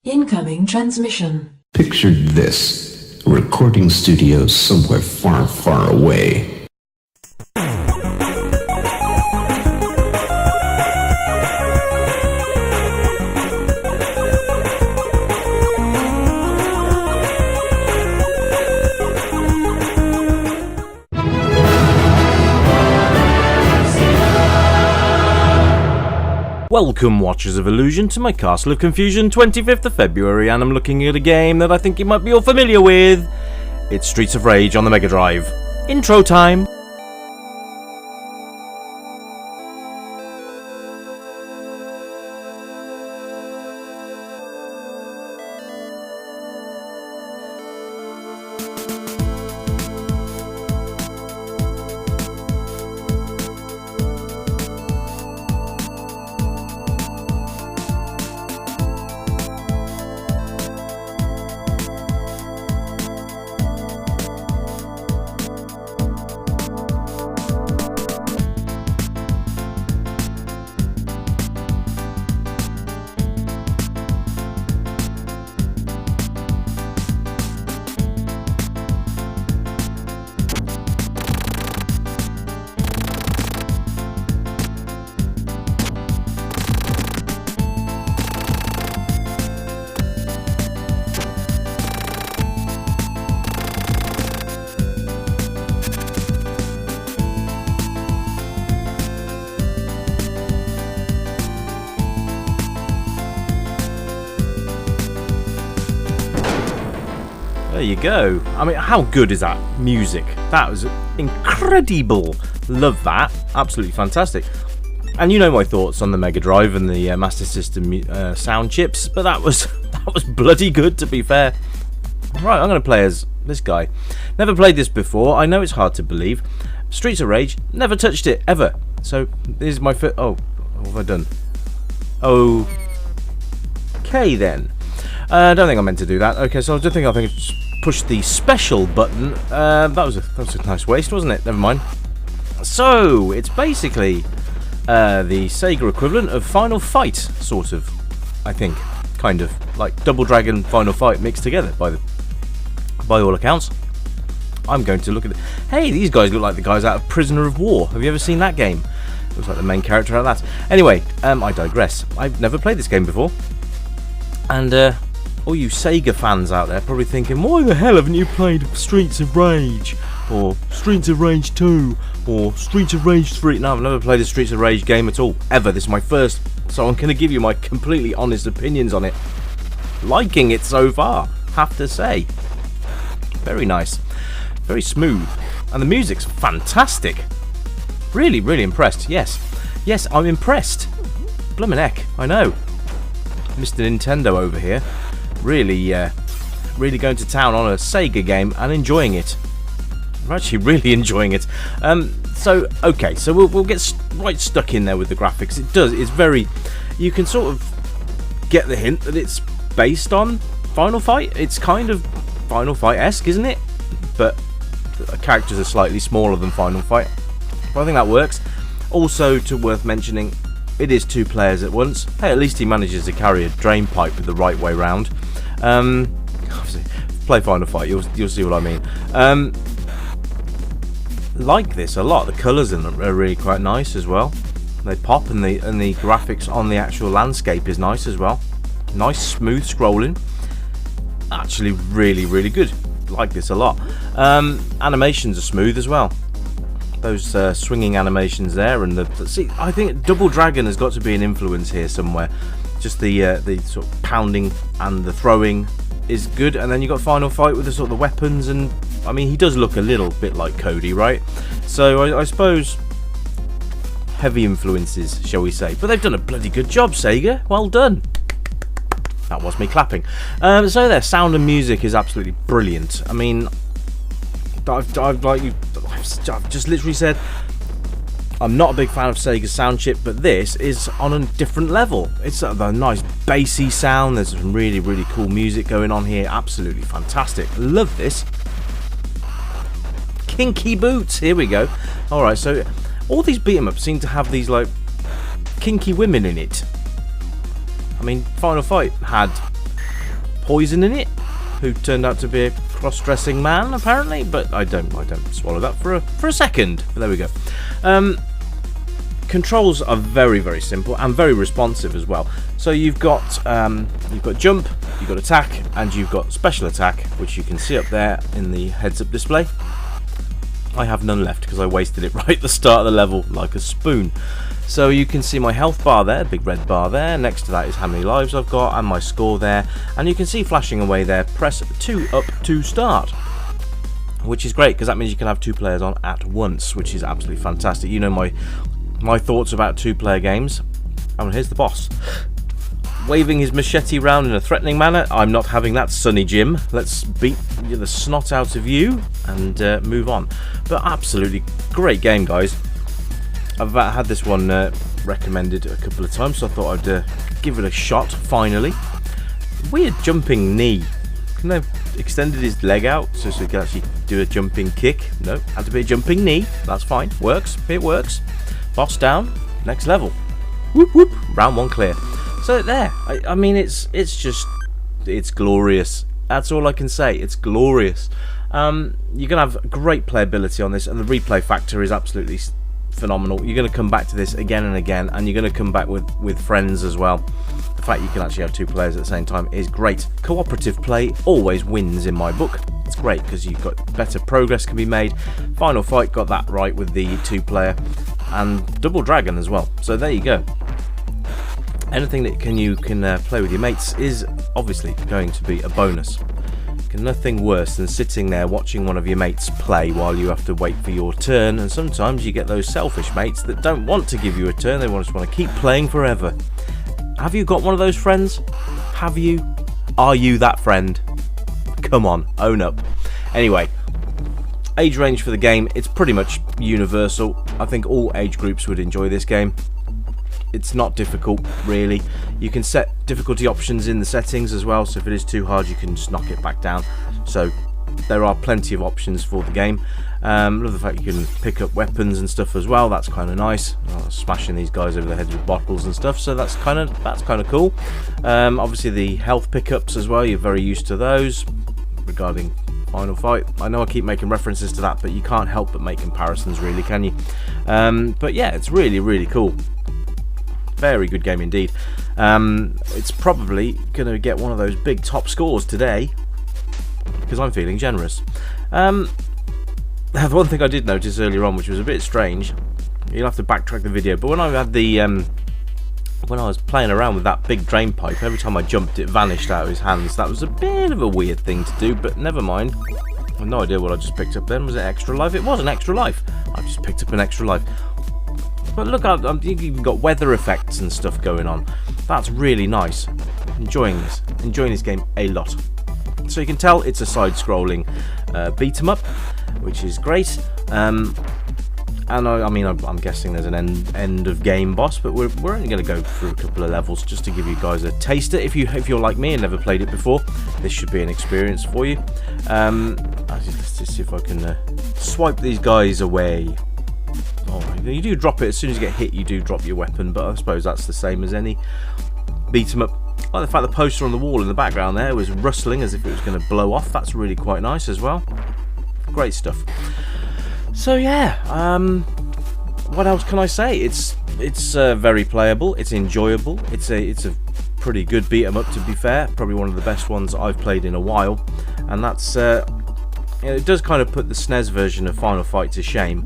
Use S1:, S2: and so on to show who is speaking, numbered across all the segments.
S1: Incoming transmission.
S2: Picture this. A recording studio somewhere far, far away.
S3: Welcome, Watchers of Illusion, to my Castle of Confusion 25th of February, and I'm looking at a game that I think you might be all familiar with. It's Streets of Rage on the Mega Drive. Intro time! There you go. I mean, how good is that music? That was incredible. Love that. Absolutely fantastic. And you know my thoughts on the Mega Drive and the Master System sound chips, but that was bloody good, to be fair. Right, I'm going to play as this guy. Never played this before. I know it's hard to believe. Streets of Rage. Never touched it ever. So this is my first. Oh, what have I done? Okay then. I don't think I meant to do that. Okay, so I think I just pushed the special button. That was a nice waste, wasn't it? Never mind. So it's basically the Sega equivalent of Final Fight, sort of. I think, kind of like Double Dragon Final Fight mixed together by all accounts. I'm going to look at it. Hey, these guys look like the guys out of Prisoner of War. Have you ever seen that game? Looks like the main character out of that. Anyway, I digress. I've never played this game before, and all you Sega fans out there probably thinking, why the hell haven't you played Streets of Rage? Or Streets of Rage 2? Or Streets of Rage 3? No, I've never played a Streets of Rage game at all, ever. This is my first, so I'm going to give you my completely honest opinions on it. Liking it so far, have to say. Very nice. Very smooth. And the music's fantastic. Really, really impressed. Yes. Yes, I'm impressed. Bloomin' heck, I know. Mr. Nintendo over here. Really going to town on a Sega game and enjoying it. I'm actually really enjoying it. So we'll get right stuck in there with the graphics. It's very, you can sort of get the hint that it's based on Final Fight. It's kind of Final Fight-esque, isn't it? But the characters are slightly smaller than Final Fight. But I think that works. Also, worth mentioning, it is 2 players at once. Hey, at least he manages to carry a drain pipe the right way round. Play Final Fight, you'll see what I mean. Like this a lot. The colours in them are really quite nice as well. They pop, and the graphics on the actual landscape is nice as well. Nice, smooth scrolling. Actually, really, really good. Like this a lot. Animations are smooth as well. Those swinging animations there, and I think Double Dragon has got to be an influence here somewhere. Just the sort of pounding and the throwing is good, and then you got Final Fight with the sort of the weapons, and I mean he does look a little bit like Cody, right? So I suppose heavy influences, shall we say? But they've done a bloody good job, Sega. Well done. That was me clapping. So their sound and music is absolutely brilliant. I mean, I've just literally said I'm not a big fan of Sega's sound chip, but this is on a different level. It's a nice bassy sound. There's some really, really cool music going on here. Absolutely fantastic. Love this. Kinky boots. Here we go. Alright, so all these beat-em-ups seem to have these like kinky women in it. I mean, Final Fight had poison in it, who turned out to be a cross-dressing man apparently, but I don't swallow that for a second. But there we go. Controls are very, very simple and very responsive as well. So you've got jump, you've got attack, and you've got special attack, which you can see up there in the heads-up display. I have none left because I wasted it right at the start of the level like a spoon. So you can see my health bar there, big red bar there. Next to that is how many lives I've got and my score there. And you can see flashing away there, press 2 up to start. Which is great because that means you can have 2 players on at once, which is absolutely fantastic. You know my thoughts about 2-player games. And here's the boss. Waving his machete around in a threatening manner. I'm not having that, Sonny Jim. Let's beat the snot out of you and move on. But absolutely great game, guys. I've had this one recommended a couple of times, so I thought I'd give it a shot, finally. Weird jumping knee. Couldn't have extended his leg out so he could actually do a jumping kick? No, had to be a jumping knee. That's fine. Works. It works. Boss down. Next level. Whoop whoop. Round 1 clear. So there. I mean, it's glorious. That's all I can say. It's glorious. You're going to have great playability on this, and the replay factor is absolutely phenomenal. You're going to come back to this again and again, and you're going to come back with friends as well. The fact you can actually have 2 players at the same time is great. Cooperative play always wins in my book. It's great because you've got better progress can be made. Final Fight got that right with the 2-player, and Double Dragon as well. So there you go. Anything that you can play with your mates is obviously going to be a bonus. Nothing worse than sitting there watching one of your mates play while you have to wait for your turn, and sometimes you get those selfish mates that don't want to give you a turn. They just want to keep playing forever. Have you got one of those friends? Have you? Are you that friend? Come on, own up. Anyway, age range for the game, it's pretty much universal. I think all age groups would enjoy this game. It's not difficult, really. You can set difficulty options in the settings as well, so if it is too hard you can just knock it back down. So there are plenty of options for the game. Love the fact you can pick up weapons and stuff as well. That's kind of nice. Smashing these guys over the heads with bottles and stuff, so that's kind of cool. Obviously the health pickups as well, you're very used to those. Regarding Final Fight, I know I keep making references to that, but you can't help but make comparisons, really, can you? But yeah, it's really, really cool. Very good game indeed. It's probably going to get one of those big top scores today because I'm feeling generous. The one thing I did notice earlier on, which was a bit strange, you'll have to backtrack the video, but when I had the when I was playing around with that big drain pipe, every time I jumped it vanished out of his hands. That was a bit of a weird thing to do, but never mind. I have no idea what I just picked up then. Was it extra life? It was an extra life. I just picked up an extra life. But look, I've even got weather effects and stuff going on. That's really nice. Enjoying this game a lot. So you can tell it's a side-scrolling beat 'em up, which is great. And I mean, I'm guessing there's an end of game boss, but we're only going to go through a couple of levels just to give you guys a taster. If you're like me and never played it before, this should be an experience for you. Let's just see if I can swipe these guys away. Oh, you do drop it as soon as you get hit. You do drop your weapon, but I suppose that's the same as any beat 'em up. I like the fact the poster on the wall in the background there was rustling as if it was going to blow off. That's really quite nice as well. Great stuff. So yeah, what else can I say? It's very playable. It's enjoyable. It's a pretty good beat 'em up, to be fair. Probably one of the best ones I've played in a while, and that's. It does kind of put the SNES version of Final Fight to shame,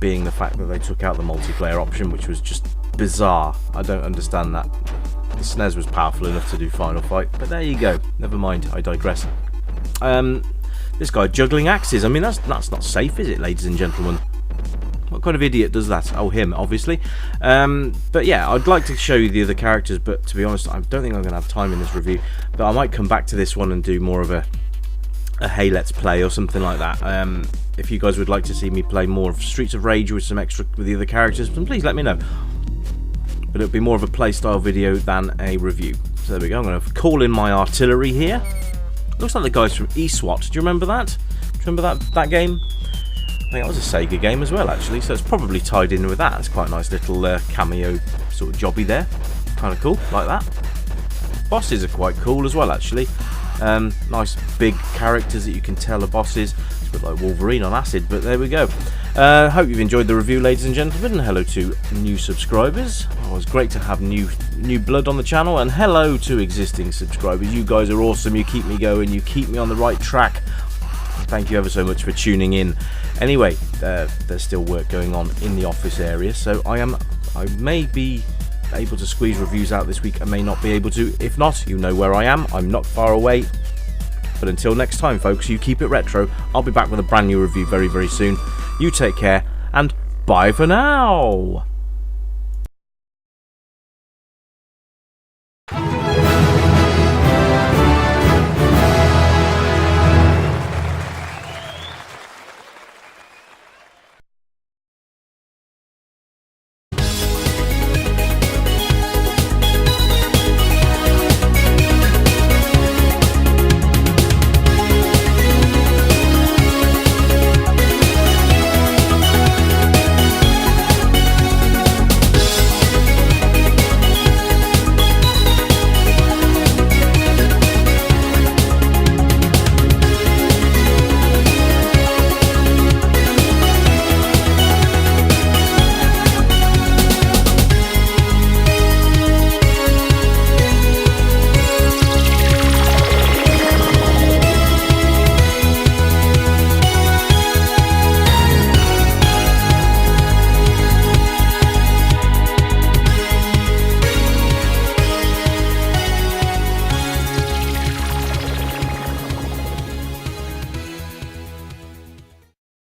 S3: being the fact that they took out the multiplayer option, which was just bizarre. I don't understand that. The SNES was powerful enough to do Final Fight, but there you go. Never mind, I digress. This guy juggling axes. I mean, that's not safe, is it, ladies and gentlemen? What kind of idiot does that? Oh, him, obviously. But yeah, I'd like to show you the other characters, but to be honest, I don't think I'm going to have time in this review. But I might come back to this one and do more of a Hey Let's Play or something like that. If you guys would like to see me play more of Streets of Rage with some extra with the other characters, then please let me know. But it'll be more of a play style video than a review. So there we go. I'm going to call in my artillery here. Looks like the guys from eSWAT. Do you remember that? Do you remember that game? I think that was a Sega game as well, actually. So it's probably tied in with that. It's quite a nice little cameo sort of jobby there. Kind of cool, like that. bosses are quite cool as well, actually. Nice big characters that you can tell are bosses. It's a bit like Wolverine on acid, but there we go. Hope you've enjoyed the review, ladies and gentlemen. Hello to new subscribers. Oh, it's great to have new blood on the channel, and hello to existing subscribers. You guys are awesome. You keep me going. You keep me on the right track. Thank you ever so much for tuning in. Anyway, there's still work going on in the office area, so I may be able to squeeze reviews out this week. I may not be able to. If not, you know where I am. I'm not far away. But until next time, folks, you keep it retro. I'll be back with a brand new review very, very soon. You take care, and bye for now.